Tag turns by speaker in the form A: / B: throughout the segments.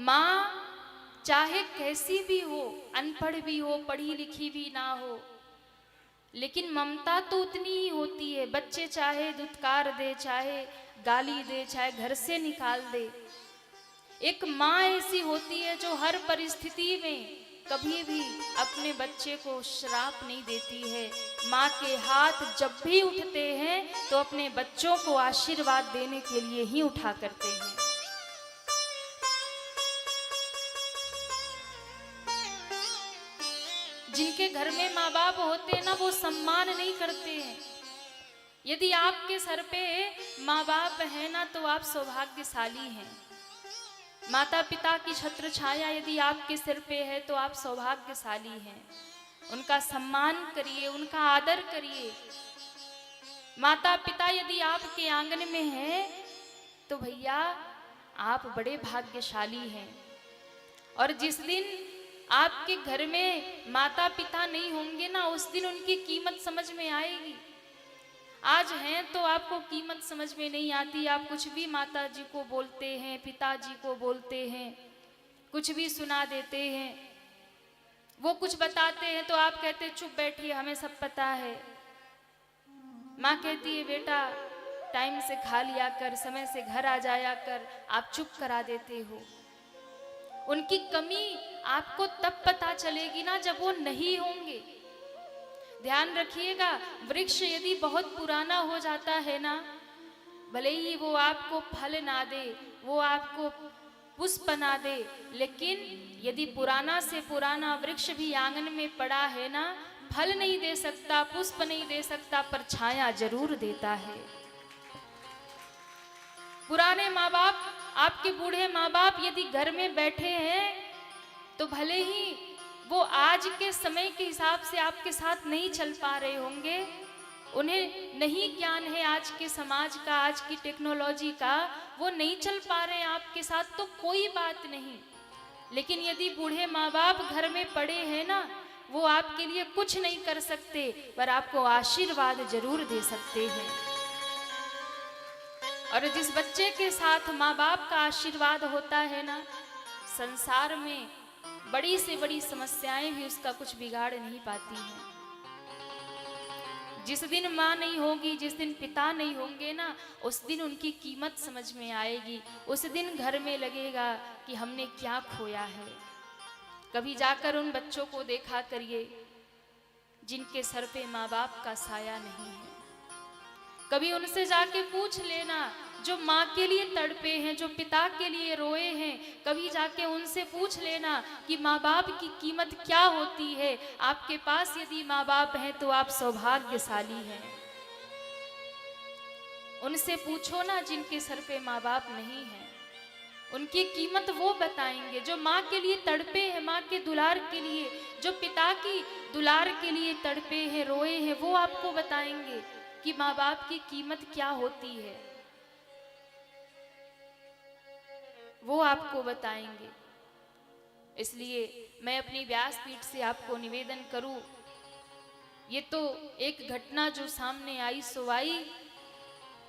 A: माँ चाहे कैसी भी हो, अनपढ़ भी हो, पढ़ी लिखी भी ना हो, लेकिन ममता तो उतनी ही होती है। बच्चे चाहे धुतकार दे, चाहे गाली दे, चाहे घर से निकाल दे, एक माँ ऐसी होती है जो हर परिस्थिति में कभी भी अपने बच्चे को श्राप नहीं देती है। माँ के हाथ जब भी उठते हैं तो अपने बच्चों को आशीर्वाद देने के लिए ही उठा करते हैं। जिनके घर में माँ बाप होते हैं ना, वो सम्मान नहीं करते हैं। यदि आपके सर पे माँ बाप है ना, तो आप सौभाग्यशाली हैं। माता पिता की छत्र छाया यदि आपके सिर पे है तो आप सौभाग्यशाली हैं। उनका सम्मान करिए, उनका आदर करिए। माता पिता यदि आपके आंगन में हैं तो भैया आप बड़े भाग्यशाली हैं। और जिस दिन आपके घर में माता पिता नहीं होंगे ना, उस दिन उनकी कीमत समझ में आएगी। आज हैं तो आपको कीमत समझ में नहीं आती। आप कुछ भी माता जी को बोलते हैं, पिताजी को बोलते हैं, कुछ भी सुना देते हैं। वो कुछ बताते हैं तो आप कहते चुप बैठिए, हमें सब पता है। माँ कहती है बेटा टाइम से खा लिया कर, समय से घर आ जाया कर, आप चुप करा देते हो। उनकी कमी आपको तब पता चलेगी ना जब वो नहीं होंगे। ध्यान रखिएगा, वृक्ष यदि बहुत पुराना हो जाता है ना, भले ही वो आपको फल ना दे, वो आपको पुष्प ना दे, लेकिन यदि पुराना से पुराना वृक्ष भी आंगन में पड़ा है ना, फल नहीं दे सकता, पुष्प नहीं दे सकता, पर छाया जरूर देता है। पुराने माँ बाप, आपके बूढ़े माँ बाप यदि घर में बैठे हैं तो भले ही वो आज के समय के हिसाब से आपके साथ नहीं चल पा रहे होंगे, उन्हें नहीं ज्ञान है आज के समाज का, आज की टेक्नोलॉजी का, वो नहीं चल पा रहे हैं आपके साथ, तो कोई बात नहीं। लेकिन यदि बूढ़े माँ बाप घर में पड़े हैं ना, वो आपके लिए कुछ नहीं कर सकते, पर आपको आशीर्वाद जरूर दे सकते हैं। और जिस बच्चे के साथ माँ बाप का आशीर्वाद होता है ना, संसार में बड़ी से बड़ी समस्याएं भी उसका कुछ बिगाड़ नहीं पाती हैं। जिस दिन माँ नहीं होगी, जिस दिन पिता नहीं होंगे ना, उस दिन उनकी कीमत समझ में आएगी। उस दिन घर में लगेगा कि हमने क्या खोया है। कभी जाकर उन बच्चों को देखा करिए जिनके सर पे माँ बाप का साया नहीं है। कभी उनसे जाके पूछ लेना, जो माँ के लिए तड़पे हैं, जो पिता के लिए रोए हैं, कभी जाके उनसे पूछ लेना कि माँ बाप की कीमत क्या होती है। आपके पास यदि माँ बाप हैं तो आप सौभाग्यशाली हैं। उनसे पूछो ना जिनके सर पे माँ बाप नहीं हैं, उनकी कीमत वो बताएंगे। जो माँ के लिए तड़पे हैं, माँ के दुलार के लिए, जो पिता की दुलार के लिए तड़पे हैं, रोए हैं, वो आपको बताएंगे कि माँ बाप की कीमत क्या होती है, वो आपको बताएंगे। इसलिए मैं अपनी व्यासपीठ से आपको निवेदन करूं, ये तो एक घटना जो सामने आई सो आई,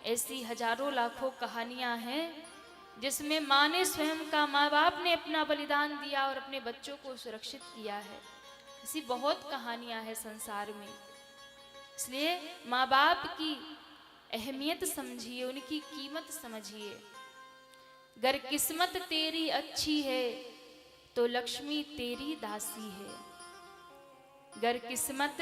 A: ऐसी हजारों लाखों कहानियां हैं जिसमें माँ ने स्वयं का, माँ बाप ने अपना बलिदान दिया और अपने बच्चों को सुरक्षित किया है। ऐसी बहुत कहानियां हैं संसार में। इसलिए माँ बाप की अहमियत समझिए, उनकी कीमत समझिए। गर किस्मत तेरी अच्छी है तो लक्ष्मी तेरी दासी है। गर किस्मत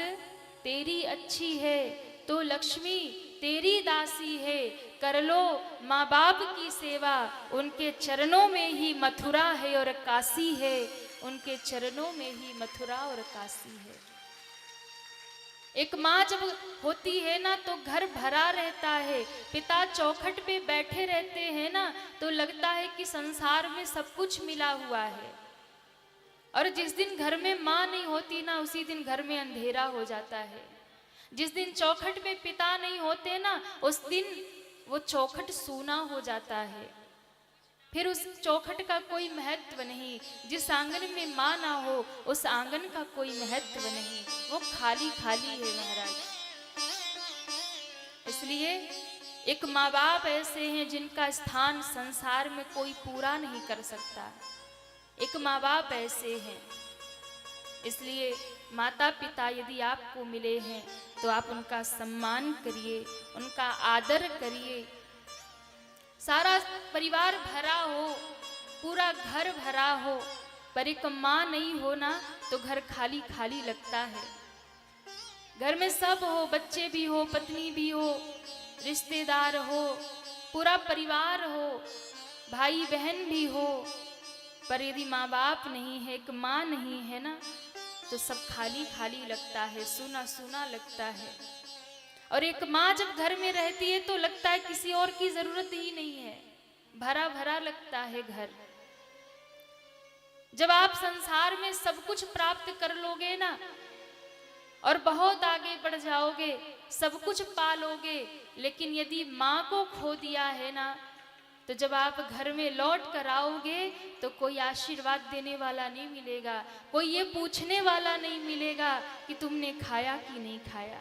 A: तेरी अच्छी है तो लक्ष्मी तेरी दासी है। कर लो माँ बाप की सेवा, उनके चरणों में ही मथुरा है और काशी है। उनके चरणों में ही मथुरा और काशी है। एक माँ जब होती है ना तो घर भरा रहता है। पिता चौखट पे बैठे रहते हैं ना तो लगता है कि संसार में सब कुछ मिला हुआ है। और जिस दिन घर में माँ नहीं होती ना, उसी दिन घर में अंधेरा हो जाता है। जिस दिन चौखट पे पिता नहीं होते ना, उस दिन वो चौखट सूना हो जाता है। फिर उस चौखट का कोई महत्व नहीं। जिस आंगन में माँ ना हो उस आंगन का कोई महत्व नहीं, वो खाली खाली है महाराज। इसलिए एक माँ बाप ऐसे हैं जिनका स्थान संसार में कोई पूरा नहीं कर सकता। एक माँ बाप ऐसे हैं, इसलिए माता पिता यदि आपको मिले हैं तो आप उनका सम्मान करिए, उनका आदर करिए। सारा परिवार भरा हो, पूरा घर भरा हो, पर एक माँ नहीं हो ना तो घर खाली खाली लगता है। घर में सब हो, बच्चे भी हो, पत्नी भी हो, रिश्तेदार हो, पूरा परिवार हो, भाई बहन भी हो, पर यदि माँ बाप नहीं है, एक माँ नहीं है ना तो सब खाली खाली लगता है, सूना सूना लगता है। और एक माँ जब घर में रहती है तो लगता है किसी और की जरूरत ही नहीं है, भरा भरा लगता है घर। जब आप संसार में सब कुछ प्राप्त कर लोगे ना और बहुत आगे बढ़ जाओगे, सब कुछ पा लोगे, लेकिन यदि माँ को खो दिया है ना तो जब आप घर में लौट कर आओगे तो कोई आशीर्वाद देने वाला नहीं मिलेगा, कोई ये पूछने वाला नहीं मिलेगा कि तुमने खाया कि नहीं खाया।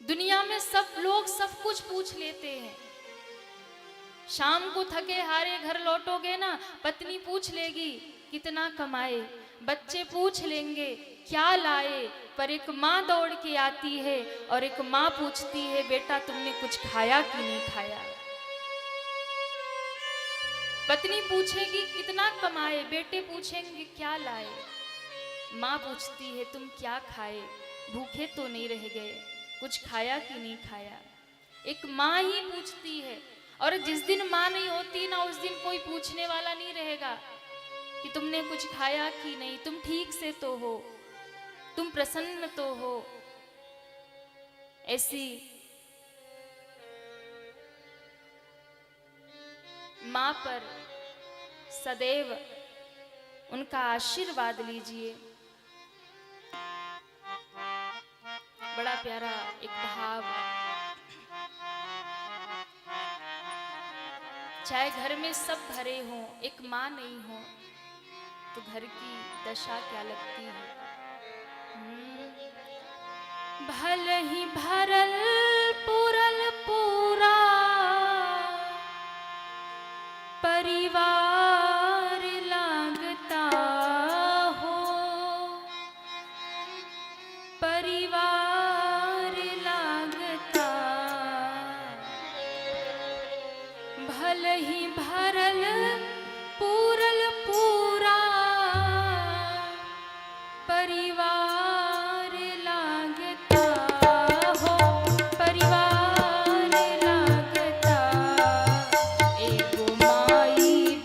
A: दुनिया में सब लोग सब कुछ पूछ लेते हैं। शाम को थके हारे घर लौटोगे ना, पत्नी पूछ लेगी कितना कमाए, बच्चे पूछ लेंगे क्या लाए, पर एक माँ दौड़ के आती है और एक माँ पूछती है बेटा तुमने कुछ खाया कि नहीं खाया। पत्नी पूछेगी कितना कमाए, बेटे पूछेंगे क्या लाए, माँ पूछती है तुम क्या खाए, भूखे तो नहीं रह गए, कुछ खाया कि नहीं खाया। एक माँ ही पूछती है, और जिस दिन माँ नहीं होती ना उस दिन कोई पूछने वाला नहीं रहेगा कि तुमने कुछ खाया कि नहीं, तुम ठीक से तो हो, तुम प्रसन्न तो हो। ऐसी माँ पर सदैव उनका आशीर्वाद लीजिए। बड़ा प्यारा एक भाव, चाहे घर में सब भरे हों, एक माँ नहीं हो तो घर की दशा क्या लगती है। भले ही भरल पूरल पूरा परिवार लागता हो, परिवार लागता, भले ही भरल पूरल पूरा परिवार लागता हो, परिवार लागता। एगो माई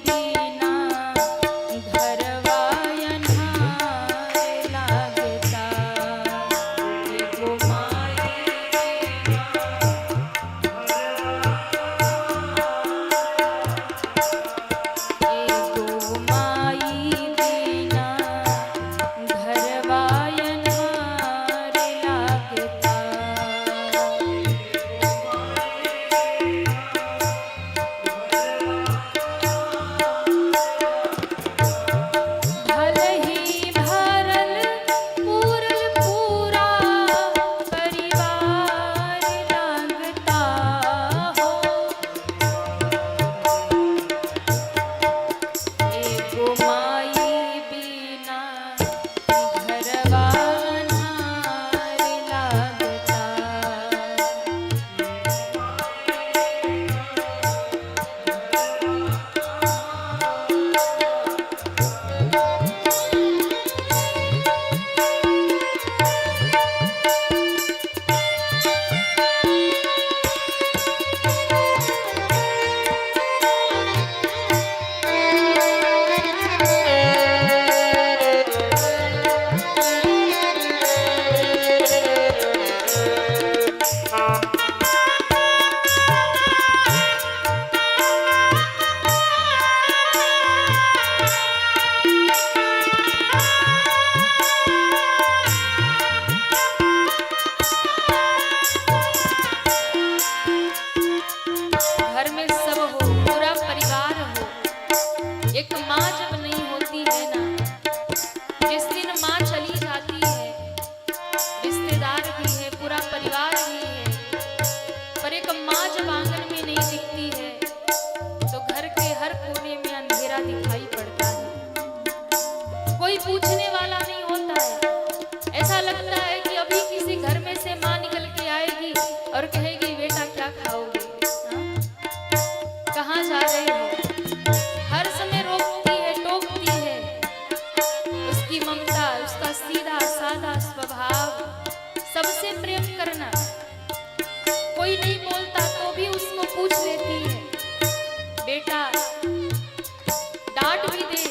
A: पूछने वाला नहीं होता है। ऐसा लगता है कि अभी किसी घर में से माँ निकल के आएगी और कहेगी बेटा क्या खाओगे, हाँ? कहाँ जा रहे हो? हर समय रोकती है, टोकती है। उसकी ममता, उसका सीधा साधा स्वभाव, सबसे प्रेम करना। कोई नहीं बोलता तो भी उसको पूछ लेती है। बेटा डांट भी दे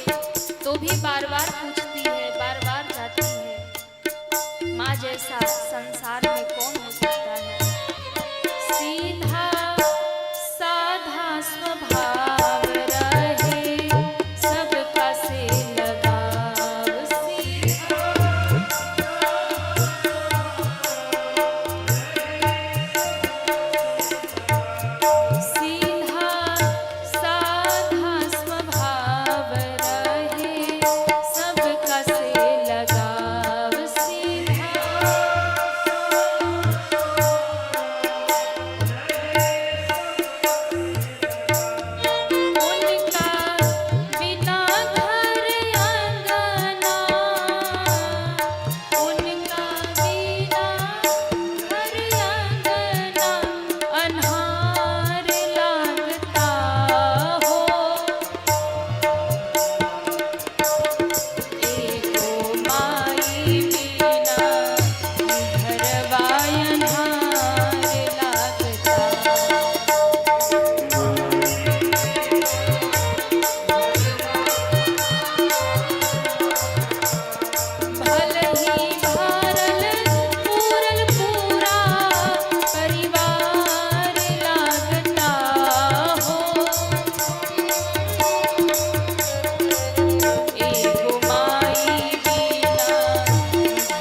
A: तो भी बार बार पूछती है, बार बार जाती है। माँ जैसा संसार में कौन हो सकता है? सीधा साधा स्वभाव रहे, सबका से लगाव। सीधा साधा स्वभाव रहे, सबका से लगाव। सीधा उनका बिना घर आंगना, उनका बिना घर आंगना अन्हार लगता हो। एको माई बिना घरवा अन्हार लगता। भल ही भरल पूरल पूरा परिवार लागता हो। एगो माई बिना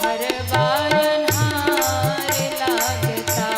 A: घरवा अन्हार लागता।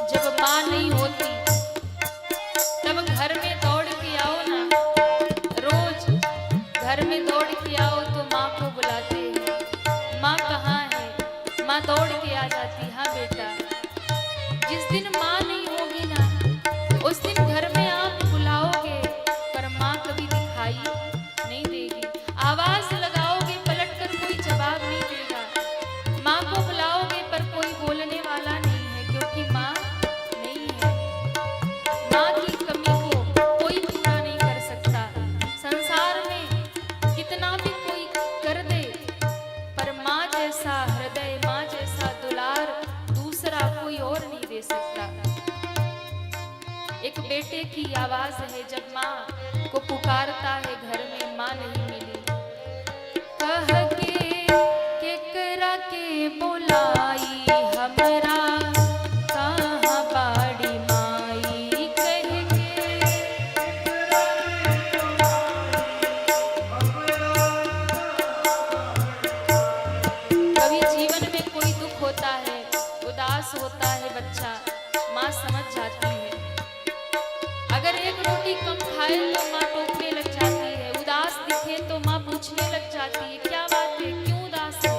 A: जब माँ नहीं होती तब घर में दौड़ के आओ ना। रोज घर में दौड़ के आओ तो माँ को बुलाते हैं। माँ कहाँ है? माँ दौड़ के आ जाती। हाँ बेटा, जिस दिन माँ नहीं होगी ना, उस दिन घर में आप बुलाओगे पर माँ कभी दिखाई नहीं देगी। आवाज लगाओगे, पलट कर कोई जवाब नहीं देगा। माँ को बुलाओगे पर कोई बोलने वाला नहीं है, क्योंकि माँ नहीं है। माँ की कमी को कोई पूरा नहीं कर सकता। संसार में कितना भी कोई कर दे, पर माँ जैसा हृदय, माँ जैसा दुलार दूसरा कोई और नहीं दे सकता। एक बेटे की आवाज है जब माँ को पुकारता है घर में, माँ नहीं मिली। कह के केकरा के बोलाई हमरा, कहाँ बाड़ी माई। कह के कभी जीवन में कोई दुख होता है, उदास होता है बच्चा, माँ समझ जाती है। अगर एक रोटी कम खाए तो माँ टोकने लग जाती है। उदास दिखे तो माँ पूछने लग जाती है, क्या बात है, क्यों उदास है?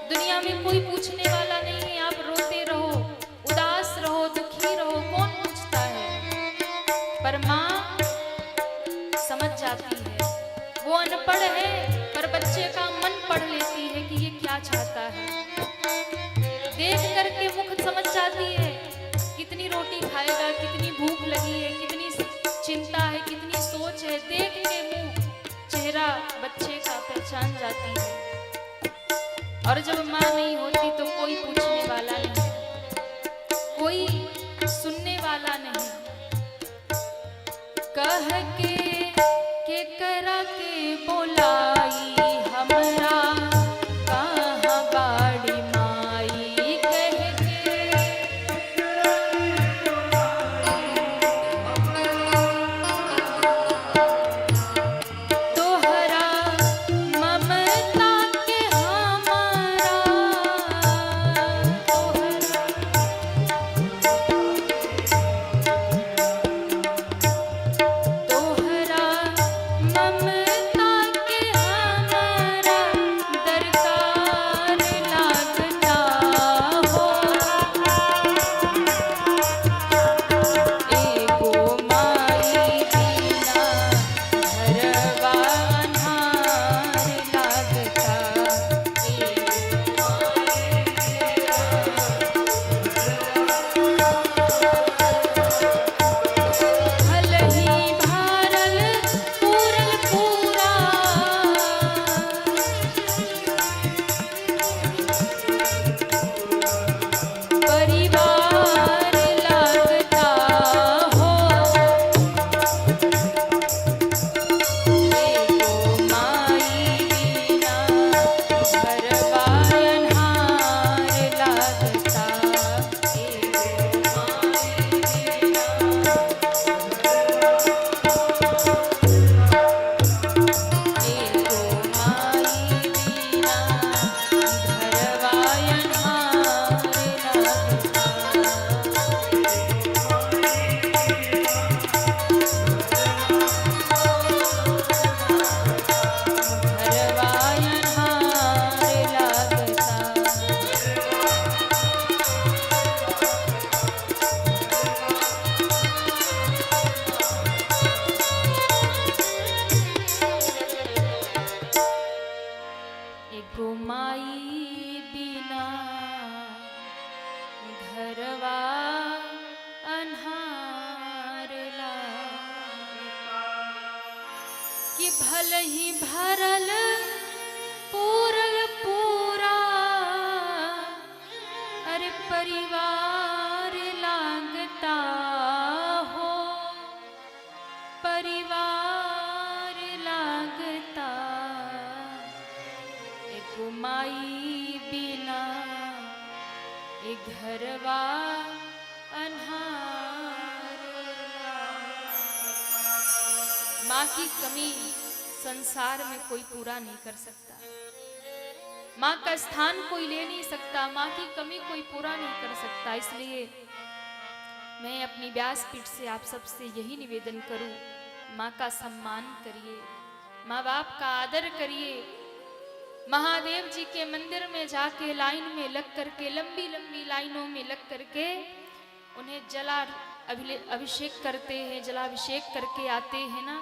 A: दुनिया में कोई पूछने वाला नहीं है, आप रोते रहो, उदास रहो, दुखी रहो, कौन पूछता है? पर माँ समझ जाती है। वो अनपढ़ है पर बच्चे का मन पढ़ लेती है कि ये क्या चाहता है। देख करके मुख समझ जाती है, कितनी रोटी खाएगा, कितनी भूख लगी है, कितनी चिंता है, कितनी सोच है। देख के मुंह, चेहरा बच्चे का पहचान जाती है। और जब माँ नहीं होती तो कोई पूछने वाला नहीं, कोई सुनने वाला नहीं। कह के करा के बोलाई हमरा, कहाँ बाड़ी माँ। एको माई बिना घरवा अन्हार लागता, कि भल ही भरल पूरल पूरा अरे परिवार लागता हो, परिवार लागता, एको माई बिना ए घरवा अन्हार लागता। माँ की कमी संसार में कोई पूरा नहीं कर सकता, माँ का स्थान कोई ले नहीं सकता, माँ की कमी कोई पूरा नहीं कर सकता। इसलिए मैं अपनी व्यासपीठ से आप सबसे यही निवेदन करूं, माँ का सम्मान करिए, माँ बाप का आदर करिए। महादेव जी के मंदिर में जाके लाइन में लग करके, लंबी लंबी लाइनों में लग करके उन्हें जला अभिषेक करते हैं, जलाभिषेक करके आते हैं ना।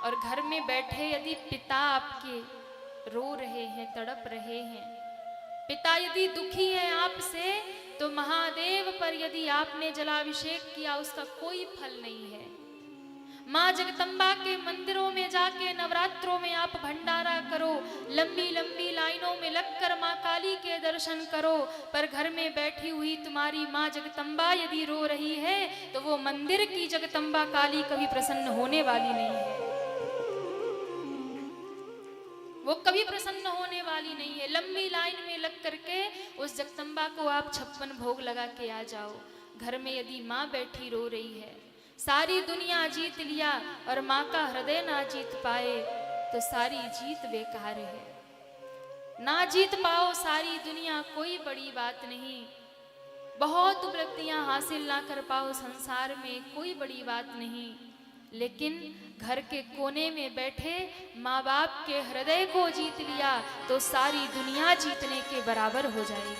A: और घर में बैठे यदि पिता आपके रो रहे हैं, तड़प रहे हैं, पिता यदि दुखी है आपसे, तो महादेव पर यदि आपने जलाभिषेक किया उसका कोई फल नहीं है। माँ जगदम्बा के मंदिरों में जाके नवरात्रों में आप भंडारा करो, लंबी लंबी लाइनों में लगकर माँ काली के दर्शन करो, पर घर में बैठी हुई तुम्हारी माँ जगदम्बा यदि रो रही है तो वो मंदिर की जगदम्बा काली कभी प्रसन्न होने वाली नहीं है, वो कभी प्रसन्न होने वाली नहीं है। लंबी लाइन में लग करके उस जगदम्बा को आप 56 भोग लगा के आ जाओ। घर में यदि माँ बैठी रो रही है, सारी दुनिया जीत लिया और माँ का हृदय ना जीत पाए तो सारी जीत बेकार है। ना जीत पाओ सारी दुनिया कोई बड़ी बात नहीं, बहुत उपलब्धियां हासिल ना कर पाओ संसार में कोई बड़ी बात नहीं, लेकिन घर के कोने में बैठे माँ बाप के हृदय को जीत लिया तो सारी दुनिया जीतने के बराबर हो जाएगी,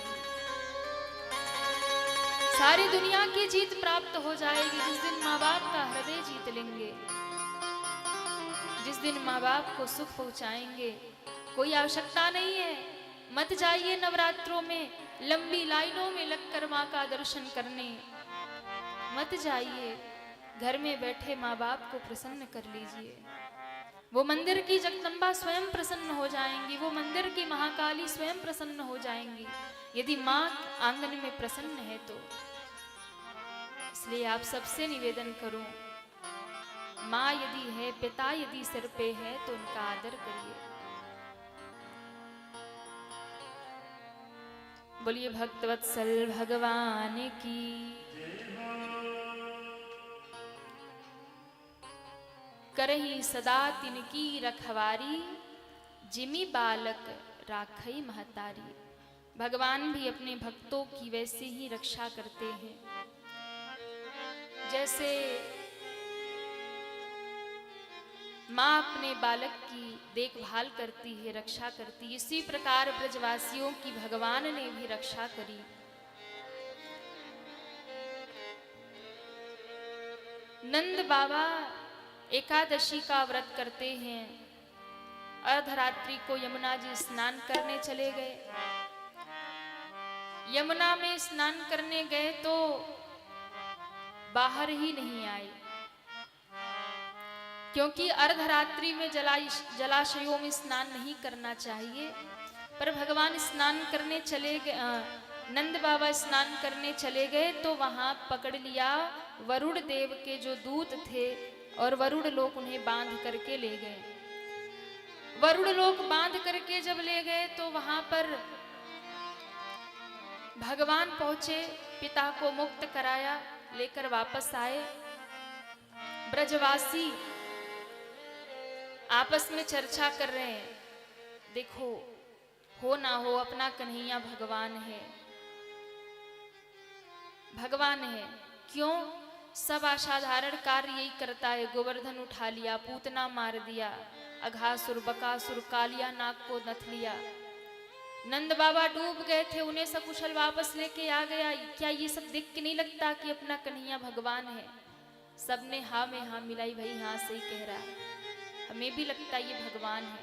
A: सारी दुनिया की जीत प्राप्त हो जाएगी। जिस दिन माँ बाप का हृदय जीत लेंगे, जिस दिन माँ बाप को सुख पहुंचाएंगे, कोई आवश्यकता नहीं है, मत जाइए नवरात्रों में लंबी लाइनों में लगकर माँ का दर्शन करने, मत जाइए, घर में बैठे माँ बाप को प्रसन्न कर लीजिए। वो मंदिर की जगदम्बा स्वयं प्रसन्न हो जाएंगी, वो मंदिर की महाकाली स्वयं प्रसन्न हो जाएंगी यदि माँ आंगन में प्रसन्न है तो। इसलिए आप सबसे निवेदन करूं, माँ यदि है, पिता यदि सिर पे है तो उनका आदर करिए। बोलिए भक्तवत्सल भगवान की। करही सदा तिनकी रखवारी, जिमी बालक राखई महतारी। भगवान भी अपने भक्तों की वैसे ही रक्षा करते हैं, जैसे माँ अपने बालक की देखभाल करती है, रक्षा करती है, इसी प्रकार ब्रजवासियों की भगवान ने भी रक्षा करी। नंद बाबा एकादशी का व्रत करते हैं, अर्धरात्रि को यमुना जी स्नान करने चले गए। यमुना में स्नान करने गए तो बाहर ही नहीं आए, क्योंकि अर्धरात्रि में जलाशयों में स्नान नहीं करना चाहिए। पर भगवान स्नान करने चले गए, नंद बाबा स्नान करने चले गए तो वहां पकड़ लिया वरुण देव के जो दूत थे, और वरुण लोक उन्हें बांध करके ले गए। वरुण लोक बांध करके जब ले गए तो वहां पर भगवान पहुंचे, पिता को मुक्त कराया, लेकर वापस आए। ब्रजवासी आपस में चर्चा कर रहे हैं, देखो हो ना हो अपना कन्हैया भगवान है, भगवान है, क्यों सब असाधारण कार्य यही करता है। गोवर्धन उठा लिया, पूतना मार दिया, अघासुर बकासुर कालिया नाग को नथ लिया। नंद बाबा डूब गए थे, उन्हें सकुशल वापस लेके आ गया। क्या ये सब देख के नहीं लगता कि अपना कन्हैया भगवान है? सबने हाँ में हाँ मिलाई, भाई हाँ सही कह रहा है, हमें भी लगता ये भगवान है।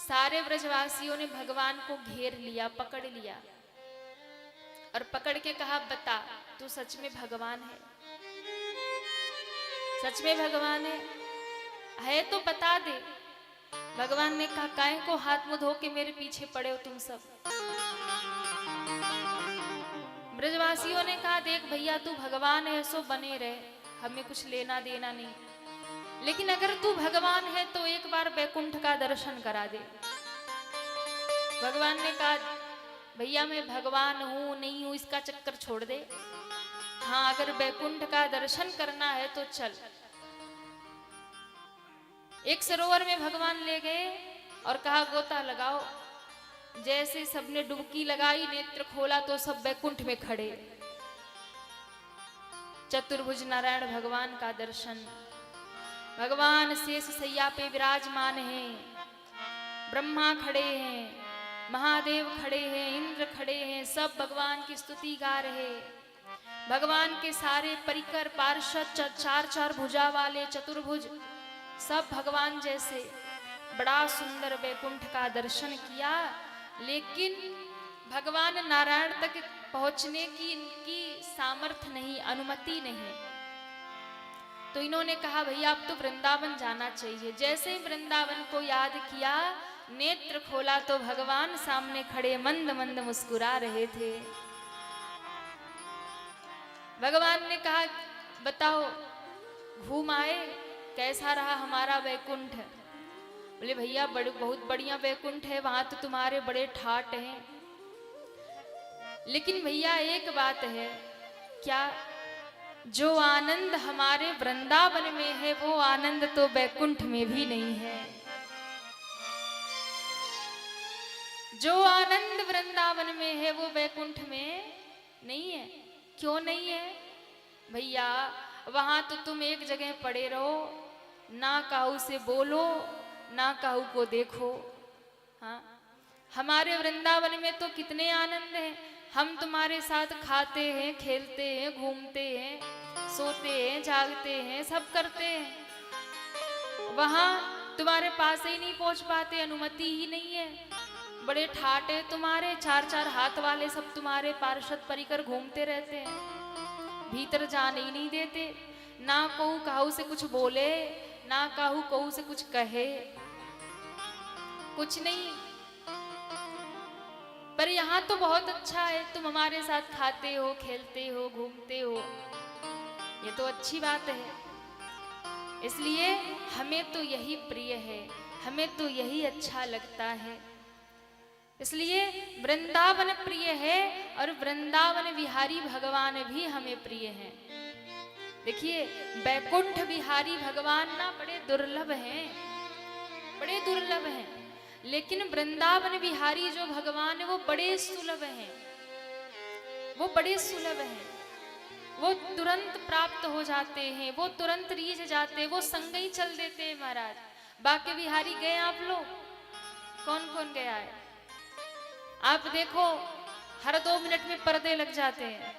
A: सारे ब्रजवासियों ने भगवान को घेर लिया, पकड़ लिया और पकड़ के कहा, बता तू सच में भगवान है? सच में भगवान है तो बता दे। भगवान ने कहा, काहे को हाथ मुंह धो के मेरे पीछे पड़े हो तुम सब? ब्रजवासियों ने कहा, देख भैया तू भगवान है सो बने रहे, हमें कुछ लेना देना नहीं, लेकिन अगर तू भगवान है तो एक बार बैकुंठ का दर्शन करा दे। भगवान ने कहा, भैया मैं भगवान हूं नहीं हूं इसका चक्कर छोड़ दे, हाँ अगर बैकुंठ का दर्शन करना है तो चल। एक सरोवर में भगवान ले गए और कहा, गोता लगाओ। जैसे सबने डुबकी लगाई, नेत्र खोला तो सब बैकुंठ में खड़े। चतुर्भुज नारायण भगवान का दर्शन। भगवान शेष सैया पे विराजमान हैं, ब्रह्मा खड़े हैं, महादेव खड़े हैं, इंद्र खड़े हैं, सब भगवान की स्तुति गा रहे। भगवान के सारे परिकर पार्षद, चार चार भुजा वाले चतुर्भुज, सब भगवान जैसे। बड़ा सुंदर बैकुंठ का दर्शन किया, लेकिन भगवान नारायण तक पहुंचने की इनकी सामर्थ्य नहीं, अनुमति नहीं। तो इन्होंने कहा, भैया अब तो वृंदावन जाना चाहिए। जैसे ही वृंदावन को याद किया, नेत्र खोला तो भगवान सामने खड़े मंद मंद मुस्कुरा रहे थे। भगवान ने कहा, बताओ घूम आए, कैसा रहा हमारा बैकुंठ? बोले, भैया बहुत बढ़िया बैकुंठ है, वहां तो तुम्हारे बड़े ठाट हैं, लेकिन भैया एक बात है, क्या जो आनंद हमारे वृंदावन में है वो आनंद तो बैकुंठ में भी नहीं है। जो आनंद वृंदावन में है वो बैकुंठ में नहीं है। क्यों नहीं है? भैया वहां तो तुम एक जगह पड़े रहो, ना काहू से बोलो, ना काहू को देखो। हाँ, हमारे वृंदावन में तो कितने आनंद हैं। हम तुम्हारे साथ खाते हैं, खेलते हैं, घूमते हैं, सोते हैं, जागते हैं, सब करते हैं। वहां तुम्हारे पास ही नहीं पहुंच पाते, अनुमति ही नहीं है। बड़े ठाट है तुम्हारे, चार चार हाथ वाले सब तुम्हारे पार्षद परिकर घूमते रहते हैं, भीतर जाने ही नहीं देते। ना कहू काहू से कुछ बोले, ना काहू कहू से कुछ कहे, कुछ नहीं। पर यहाँ तो बहुत अच्छा है, तुम हमारे साथ खाते हो, खेलते हो, घूमते हो, ये तो अच्छी बात है। इसलिए हमें तो यही प्रिय है, हमें तो यही अच्छा लगता है। इसलिए वृंदावन प्रिय है और वृंदावन विहारी भगवान भी हमें प्रिय हैं। देखिए बैकुंठ विहारी भगवान ना बड़े दुर्लभ हैं, बड़े दुर्लभ हैं, लेकिन वृंदावन विहारी जो भगवान है वो बड़े सुलभ हैं, वो बड़े सुलभ हैं। वो तुरंत प्राप्त हो जाते हैं, वो तुरंत रीझ जाते हैं, वो संग ही चल देते हैं। महाराज बाके बिहारी गए आप लोग? कौन कौन गया है? आप देखो हर 2 मिनट में पर्दे लग जाते हैं।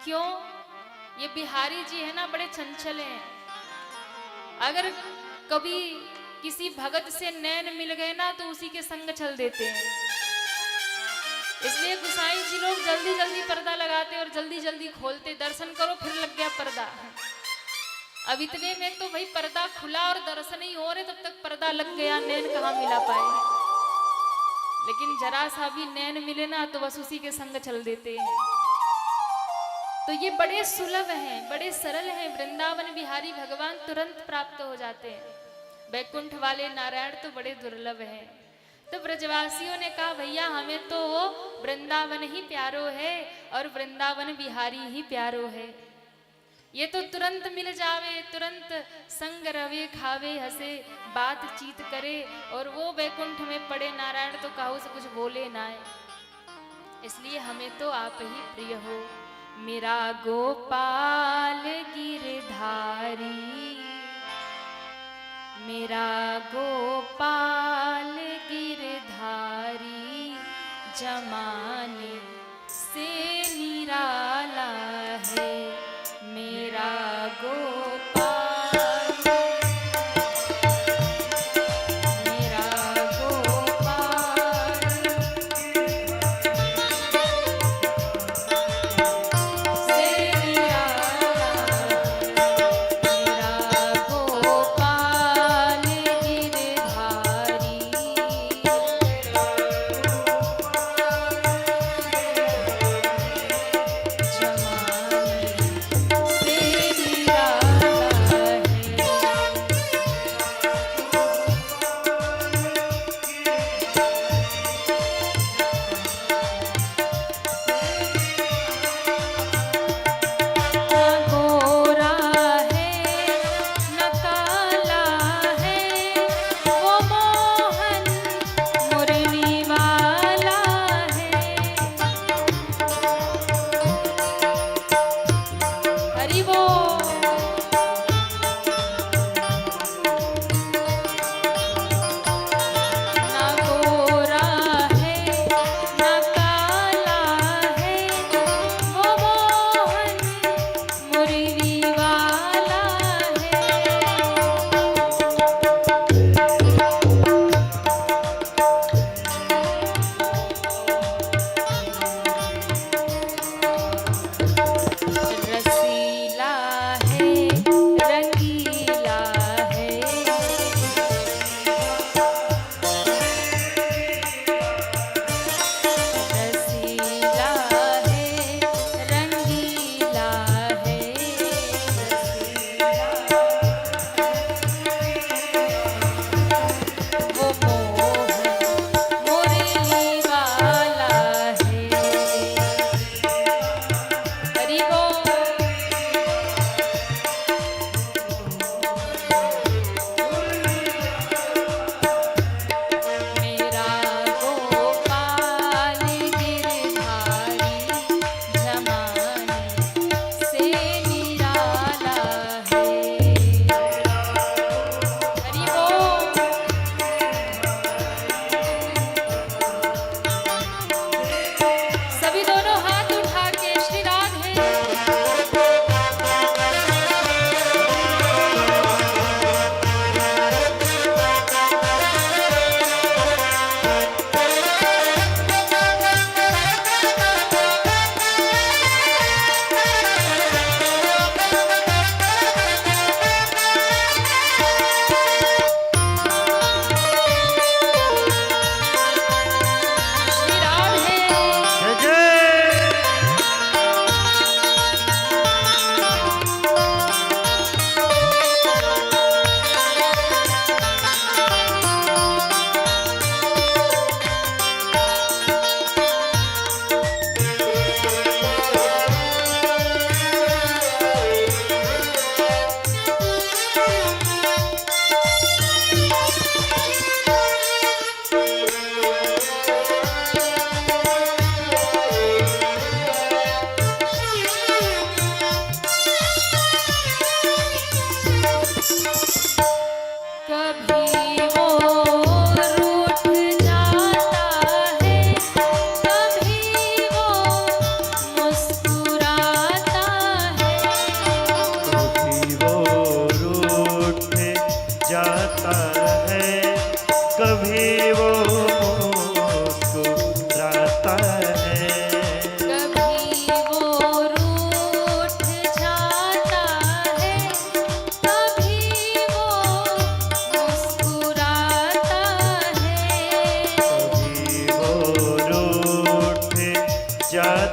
A: क्यों? ये बिहारी जी है ना, बड़े चंचल हैं। अगर कभी किसी भगत से नैन मिल गए ना तो उसी के संग चल देते हैं। इसलिए गुसाई जी लोग जल्दी जल्दी पर्दा लगाते और जल्दी जल्दी खोलते। दर्शन करो फिर लग गया पर्दा। अब इतने में तो भाई पर्दा खुला और दर्शन ही हो रहे, तब तक पर्दा लग गया, नैन कहाँ मिला पाए। लेकिन जरा सा भी नैन मिले ना तो बस उसी के संग चल देते हैं। तो ये बड़े सुलभ हैं, बड़े सरल हैं। वृंदावन बिहारी भगवान तुरंत प्राप्त हो जाते हैं। बैकुंठ वाले नारायण तो बड़े दुर्लभ हैं। तो ब्रजवासियों ने कहा, भैया हमें तो वृंदावन ही प्यारो है और वृंदावन बिहारी ही प्यारो है। ये तो तुरंत मिल जावे, तुरंत संग रवे, खावे, हंसे, बातचीत करे, और वो बैकुंठ में पड़े नारायण तो काहू से कुछ बोले ना। इसलिए हमें तो आप ही प्रिय हो। मेरा गोपाल गिरधारी, मेरा गोपाल गिरधारी, जमाने से निराला है। मेरा गोपाल, मेरा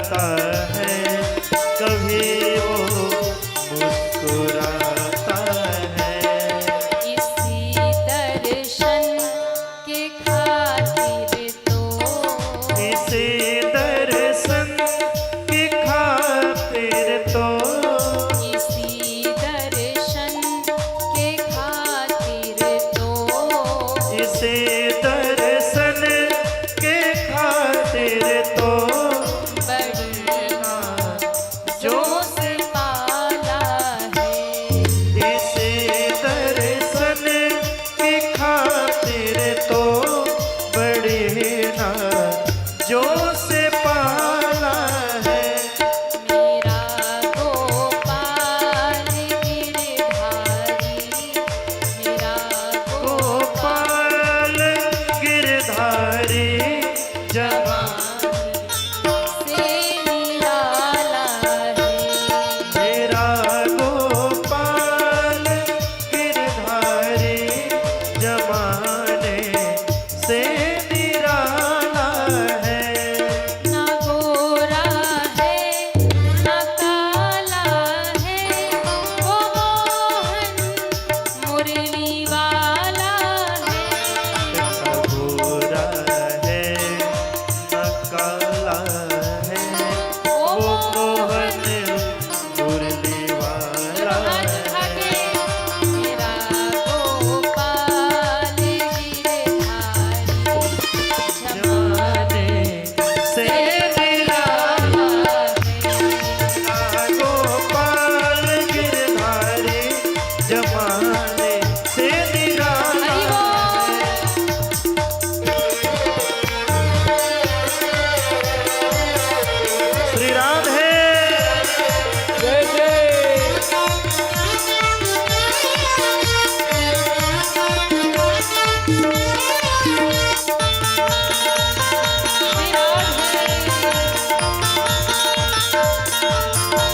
B: जाता है, कभी वो मुस्कुराता है।
A: इसी दर्शन के खातिर तो,
B: इसी दर्शन की खातिर तो,
A: इसी दर्शन के खातिर तो,
B: इसी दर्शन के खातिर तो
A: बड़ी
B: जो
A: से पाला है।
B: इसी दर्शन की खातिर तो बड़ी ना जो से पाला है।
A: मेरा गोपाल गिरधारी, मेरा
B: गोपाल गिरधारी जवानी
A: से निराला है।
B: मेरा गोपाल गिरधारी जमाने से निराला है।
A: ना गोरा है ना काला है, वो मोहन मुरली वाला है।
B: न गोरा है न काला है, वो मोहन मुरली वाला
A: हाथ उठा
B: है।
A: के, मेरा गोपाल गिरधारी
B: जमाने से निराला गोपाल गिरधारी जमाने से निराला श्री राधे। जय जय।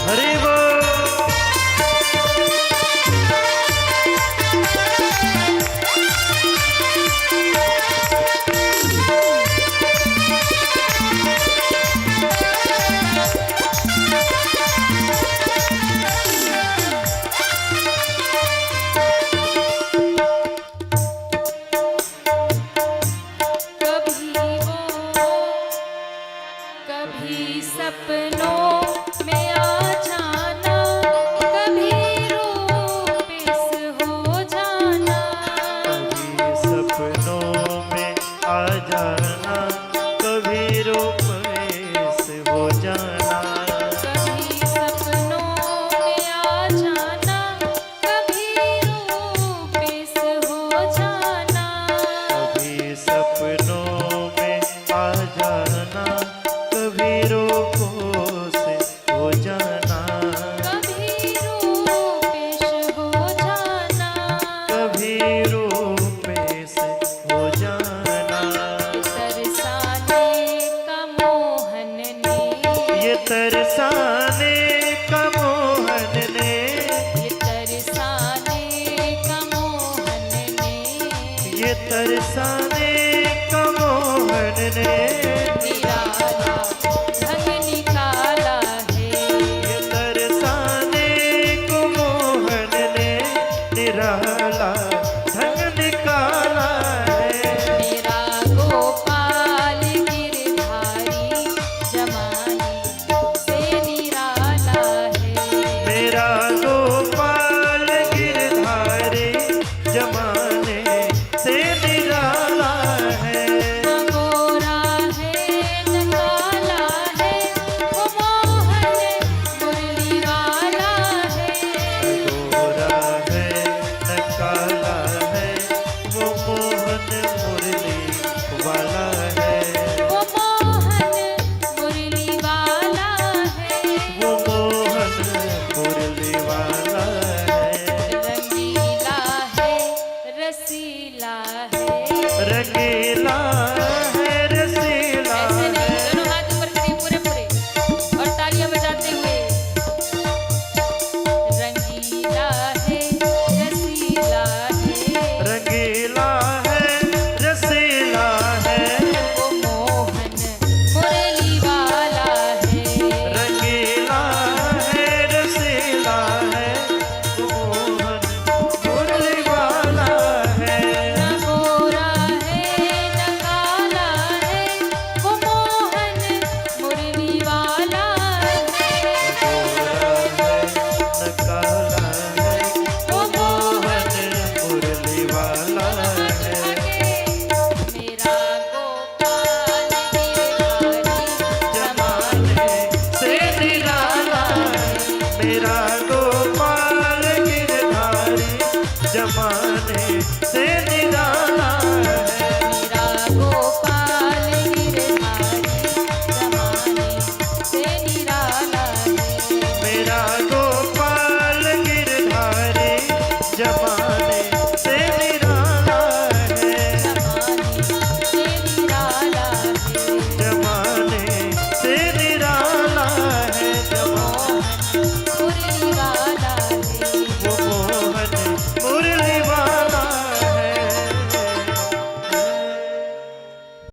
B: हरि बोल।
A: कभी सपनों में आ जाना, कभी रूप से हो जाना।
B: कभी सपनों में आ जाना, कभी रूप से हो जाना।
A: कभी सपनों में आ जाना, कभी रूप से हो जाना।
B: कभी सपनों में आ जाना, कभी रूपों से हो जाना।
A: कभी रूपेश हो जाना।
B: कभी रूपे से हो जाना।
A: तरसाने का मोहन ने,
B: ये तरसाने का मोहन ने,
A: ये तरसाने का मोहन ने,
B: ये तरसाने का मोहन ने
A: निराला ढंग निकाला है।
B: ये तरसाने को मोहन ने निराला ढंग निकाला है।
A: मेरा गोपाल गिरधारी जमाने से निराला है।
B: मेरा गोपाल गिरधारी जमाने से निराला है।
A: न गोरा है न काला है, वो मोहन मुरली वाला है।
B: गोरा है न काला है, वो मोहन मुरली वाला है।
A: वो मोहन मुरली वाला है।
B: वो मोहन मुरली वाला है।
A: रंगीला है रसीला है,
B: रंगीला